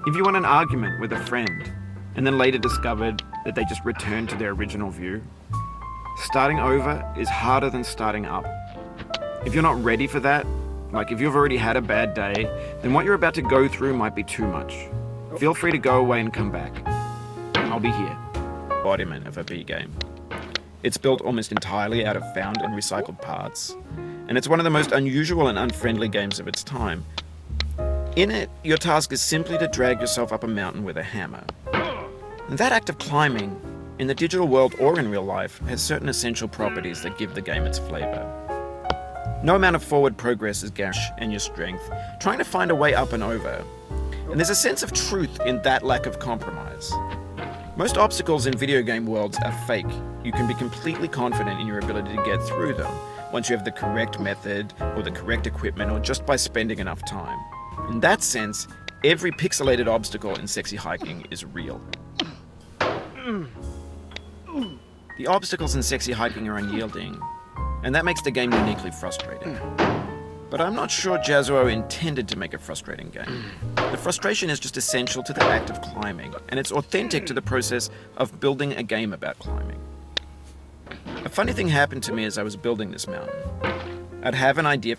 If you won an argument with a friend and then later discovered that they just returned to their original view, starting over is harder than starting up. If you're not ready for that, like if you've already had a bad day, then what you're about to go through might be too much. Feel free to go away and come back. I'll be here. Embodiment of a B game. It's built almost entirely out of found and recycled parts, and it's one of the most unusual and unfriendly games of its time. In it, your task is simply to drag yourself up a mountain with a hammer. And that act of climbing, in the digital world or in real life, has certain essential properties that give the game its flavor. No amount of forward progress is gash and your strength, trying to find a way up and over. And there's a sense of truth in that lack of compromise. Most obstacles in video game worlds are fake. You can be completely confident in your ability to get through them once you have the correct method or the correct equipment or just by spending enough time. In that sense, every pixelated obstacle in Sexy Hiking is real. The obstacles in Sexy Hiking are unyielding, and that makes the game uniquely frustrating. But I'm not sure Jazzuo intended to make a frustrating game. The frustration is just essential to the act of climbing, and it's authentic to the process of building a game about climbing. A funny thing happened to me as I was building this mountain. I'd have an idea.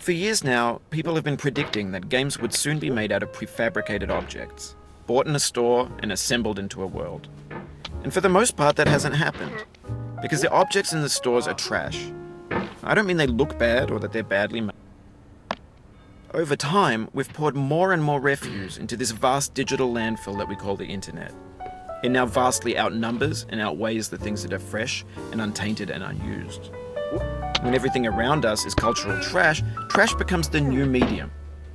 For years now, people have been predicting that games would soon be made out of prefabricated objects, bought in a store and assembled into a world. And for the most part, that hasn't happened, because the objects in the stores are trash. I don't mean they look bad or that they're badly made. Over time, we've poured more and more refuse into this vast digital landfill that we call the internet. It now vastly outnumbers and outweighs the things that are fresh and untainted and unused. When everything around us is cultural trash, trash becomes the new medium,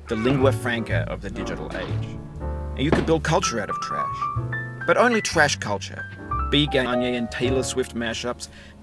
the lingua franca of the digital age. And you can build culture out of trash, but only trash culture. B-Game, Kanye and Taylor Swift mashups,